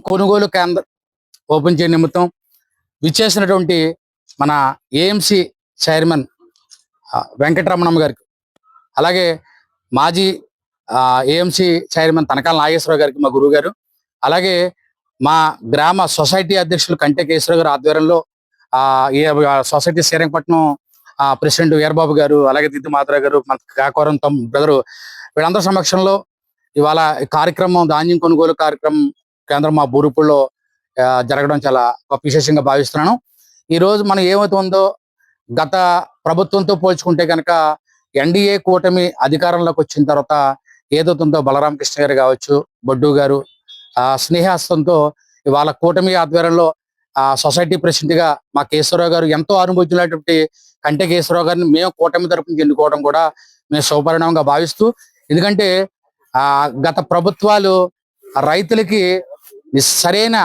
కొనుగోలు కేంద్రం ఓపెన్ చేయడం నిమిత్తం విచ్చేసినటువంటి మన ఏఎంసి చైర్మన్ వెంకటరమణమ్మ గారికి, అలాగే మాజీ ఏఎంసి చైర్మన్ తనకాల నాగేశ్వరరావు గారికి, మా గురువు గారు, అలాగే మా గ్రామ సొసైటీ అధ్యక్షులు కంటే కేశవరావు గారు ఆధ్వర్యంలో ఈ సొసైటీ శ్రీరంగపట్నం ప్రెసిడెంట్ వీరబాబు గారు, అలాగే దిద్దు మాధవరావు గారు, మన కాకవరం బ్రదరు, వీళ్ళందరి సమక్షంలో ఇవాళ కార్యక్రమం ధాన్యం కొనుగోలు కార్యక్రమం కేంద్రం మా బూరుపుల్లో జరగడం చాలా గొప్ప విశేషంగా భావిస్తున్నాను. ఈ రోజు మనం ఏమవుతుందో గత ప్రభుత్వంతో పోల్చుకుంటే కనుక ఎన్డీఏ కూటమి అధికారంలోకి వచ్చిన తర్వాత ఏదవుతుందో బలరామకృష్ణ గారు కావచ్చు, బొడ్డు గారు స్నేహాస్తంతో ఇవాళ కూటమి ఆధ్వర్యంలో సొసైటీ ప్రెసిడెంట్ గా మా కేశవరావు గారు ఎంతో అనుభవించినటువంటి కంటే కేశవరావు గారిని మేము కూటమి తరపున ఎన్నుకోవడం కూడా మేము శుభపరిణామంగా భావిస్తూ, ఎందుకంటే గత ప్రభుత్వాలు రైతులకి సరైన